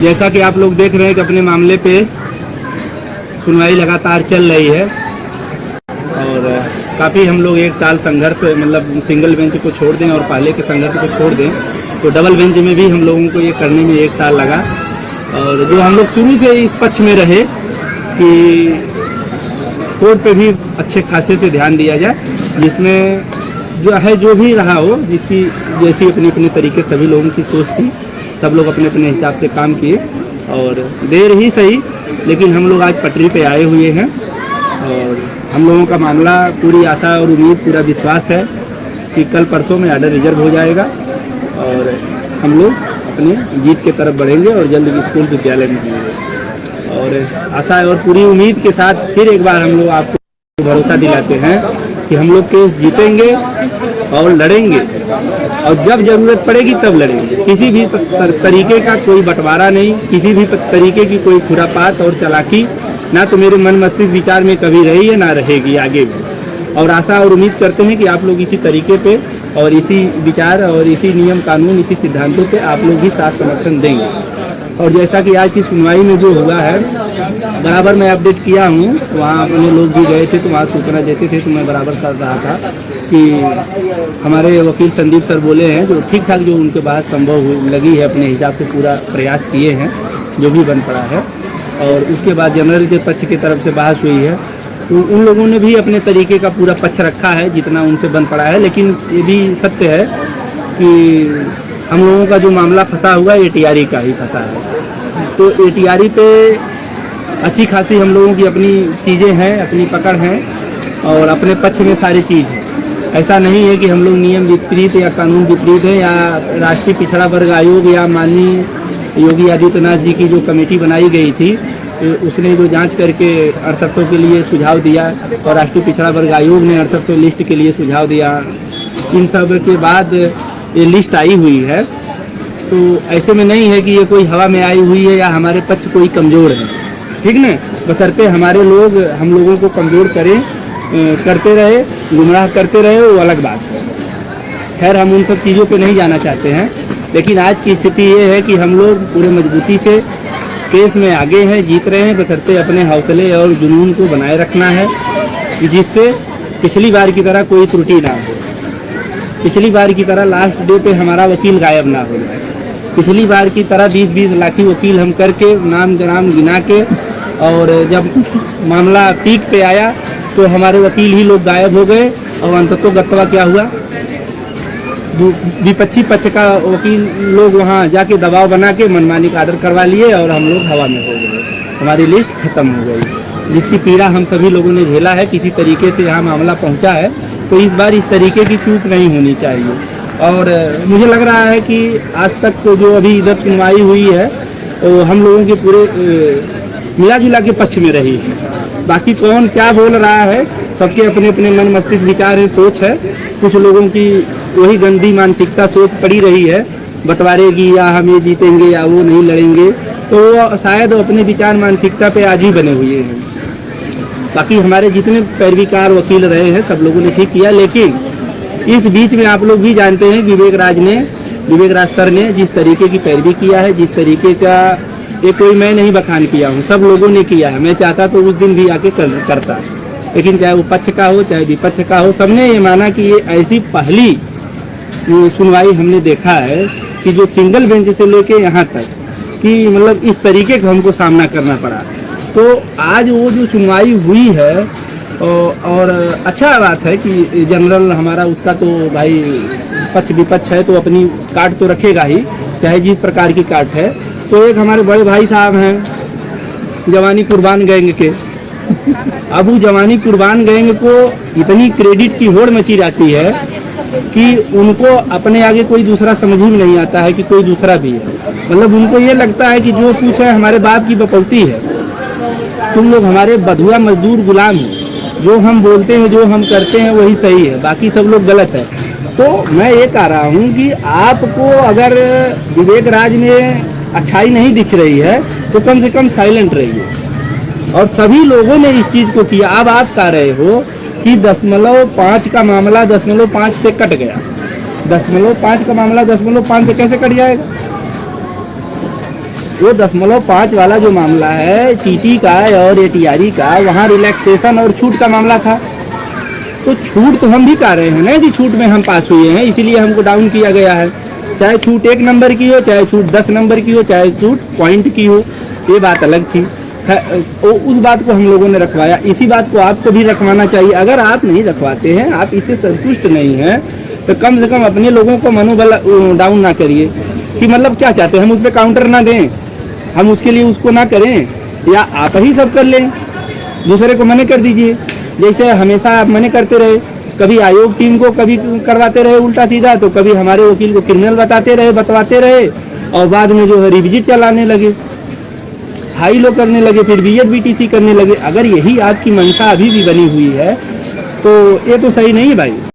जैसा कि आप लोग देख रहे हैं कि अपने मामले पे सुनवाई लगातार चल रही है और काफ़ी हम लोग एक साल संघर्ष मतलब सिंगल बेंच को छोड़ दें और पहले के संघर्ष को छोड़ दें तो डबल बेंच में भी हम लोगों को ये करने में एक साल लगा। और जो हम लोग शुरू से इस पक्ष में रहे कि कोर्ट पे भी अच्छे खासे से ध्यान दिया जाए, जिसमें जो भी रहा हो, जिसकी जैसी अपने अपने तरीके सभी लोगों की सोच थी, सब लोग अपने अपने हिसाब से काम किए और देर ही सही लेकिन हम लोग आज पटरी पे आए हुए हैं। और हम लोगों का मामला पूरी आशा और उम्मीद, पूरा विश्वास है कि कल परसों में आर्डर रिजर्व हो जाएगा और हम लोग अपने जीत के तरफ बढ़ेंगे और जल्द स्कूल विद्यालय में होंगे। और आशा और पूरी उम्मीद के साथ फिर एक बार हम लोग आपको भरोसा दिलाते हैं कि हम लोग केस जीतेंगे और लड़ेंगे और जब जरूरत पड़ेगी तब लड़ेंगे। किसी भी तरीके का कोई बंटवारा नहीं, किसी भी तरीके की कोई खुरापात और चालाकी ना तो मेरे मन मस्तिष्क विचार में कभी रही है ना रहेगी आगे भी। और आशा और उम्मीद करते हैं कि आप लोग इसी तरीके पे और इसी विचार और इसी नियम कानून, इसी सिद्धांतों पे आप लोग भी साथ समर्थन देंगे। और जैसा कि आज की सुनवाई में जो हुआ है, बराबर मैं अपडेट किया हूँ, वहाँ अपने लोग भी गए थे तो वहाँ सूचना देते थे तो मैं बराबर कर रहा था कि हमारे वकील संदीप सर बोले हैं जो ठीक ठाक जो उनके बाद संभव लगी है, अपने हिसाब से पूरा प्रयास किए हैं जो भी बन पड़ा है। और उसके बाद जनरल के पक्ष की तरफ से बहस हुई है तो उन लोगों ने भी अपने तरीके का पूरा पक्ष रखा है जितना उनसे बन पड़ा है। लेकिन ये भी सत्य है कि हम लोगों का जो मामला फंसा हुआ है ATRE का ही फंसा है। तो ATRE पे अच्छी खासी हम लोगों की अपनी चीज़ें हैं, अपनी पकड़ हैं और अपने पक्ष में सारी चीज़ है। ऐसा नहीं है कि हम लोग नियम विपरीत या कानून विपरीत है या राष्ट्रीय पिछड़ा वर्ग आयोग या माननीय योगी आदित्यनाथ जी की जो कमेटी बनाई गई थी उसने जो जांच करके 6800 के लिए सुझाव दिया और राष्ट्रीय पिछड़ा वर्ग आयोग ने 6800 लिस्ट के लिए सुझाव दिया, इन सब के बाद ये लिस्ट आई हुई है। तो ऐसे में नहीं है कि ये कोई हवा में आई हुई है या हमारे पक्ष कोई कमज़ोर है, ठीक न, बशर्ते हमारे लोग हम लोगों को कमज़ोर करते रहे, गुमराह करते रहे, वो अलग बात है। खैर हम उन सब चीज़ों पे नहीं जाना चाहते हैं, लेकिन आज की स्थिति ये है कि हम लोग पूरे मजबूती से केस में आगे हैं, जीत रहे हैं, बशर्ते अपने हौसले और जुनून को बनाए रखना है जिससे पिछली बार की तरह कोई त्रुटि ना हो, पिछली बार की तरह लास्ट डे पे हमारा वकील गायब ना हो जाए, पिछली बार की तरह 20-20 लाखी वकील हम करके नाम ग्राम गिना के और जब मामला पीक पे आया तो हमारे वकील ही लोग गायब हो गए और अंततः गत्वा क्या हुआ, विपक्षी पक्ष का वकील लोग वहाँ जाके दबाव बना के मनमानी का आर्डर करवा लिए और हम लोग हवा में हो गए, हमारी लिस्ट खत्म हो गई, जिसकी पीड़ा हम सभी लोगों ने झेला है। किसी तरीके से यहाँ मामला पहुँचा है तो इस बार इस तरीके की चूक नहीं होनी चाहिए। और मुझे लग रहा है कि आज तक तो जो अभी इधर सुनवाई हुई है तो हम लोगों के पूरे मिला जुला के पक्ष में रही है। बाकी कौन क्या बोल रहा है, सबके अपने अपने मन मस्तिष्क विचार है, सोच है। कुछ लोगों की वही गंदी मानसिकता सोच पड़ी रही है बंटवारे की, या हम ये जीतेंगे या वो नहीं लड़ेंगे, तो शायद अपने विचार मानसिकता पे आज ही बने हुए हैं। बाकी हमारे जितने पैरवीकार वकील रहे हैं सब लोगों ने ठीक किया, लेकिन इस बीच में आप लोग भी जानते हैं विवेक राज सर ने जिस तरीके की पैरवी किया है, जिस तरीके का, ये कोई मैं नहीं बखान किया हूँ, सब लोगों ने किया है। मैं चाहता तो उस दिन भी आके करता, लेकिन चाहे वो पक्ष का हो चाहे विपक्ष का हो, सबने ये माना कि ये ऐसी पहली सुनवाई हमने देखा है कि जो सिंगल बेंच से लेके यहाँ तक कि मतलब इस तरीके का हमको सामना करना पड़ा। तो आज वो जो सुनवाई हुई है और अच्छा बात है कि जनरल हमारा उसका तो भाई पक्ष विपक्ष है तो अपनी काट तो रखेगा ही, चाहे जिस प्रकार की काट है। तो एक हमारे बड़े भाई साहब हैं जवानी कुर्बान गैंग के, अब वो जवानी कुर्बान गैंग को इतनी क्रेडिट की होड़ मची जाती है कि उनको अपने आगे कोई दूसरा समझ ही नहीं आता है कि कोई दूसरा भी है। मतलब उनको ये लगता है कि जो कुछ है हमारे बाप की बपौती है, तुम लोग हमारे बधुआ मजदूर गुलाम हैं, जो हम बोलते हैं जो हम करते हैं वही सही है, बाकी सब लोग गलत है। तो मैं ये कह रहा हूँ कि आपको अगर विवेक राज में अच्छाई नहीं दिख रही है तो कम से कम साइलेंट रहिए। और सभी लोगों ने इस चीज़ को किया। अब आप कह रहे हो कि 0.5 का मामला 0.5 से कट गया, 0.5 का मामला 0.5 से कैसे कट जाएगा? वो 0.5 वाला जो मामला है टीटी का और एटीआरई का, वहाँ रिलैक्सेशन और छूट का मामला था। तो छूट तो हम भी कर रहे हैं ना कि छूट में हम पास हुए हैं, इसीलिए हमको डाउन किया गया है। चाहे छूट 1 नंबर की हो, चाहे छूट 10 नंबर की हो, चाहे छूट पॉइंट की हो, ये बात अलग थी। उस बात को हम लोगों ने रखवाया, इसी बात को आपको भी रखवाना चाहिए। अगर आप नहीं रखवाते हैं, आप इससे संतुष्ट नहीं हैं, तो कम से कम अपने लोगों को मनोबल डाउन ना करिए कि मतलब क्या चाहते हैं हम उस पर काउंटर ना दें, हम उसके लिए उसको ना करें, या आप ही सब कर लें, दूसरे को मना कर दीजिए। जैसे हमेशा आप मना करते रहे, कभी आयोग टीम को कभी करवाते रहे उल्टा सीधा, तो कभी हमारे वकील को क्रिमिनल बतवाते रहे और बाद में जो है रिविजिट चलाने लगे, हाई लो करने लगे, फिर बीएड-बीटीसी करने लगे। अगर यही आपकी मंशा अभी भी बनी हुई है तो ये तो सही नहीं है भाई।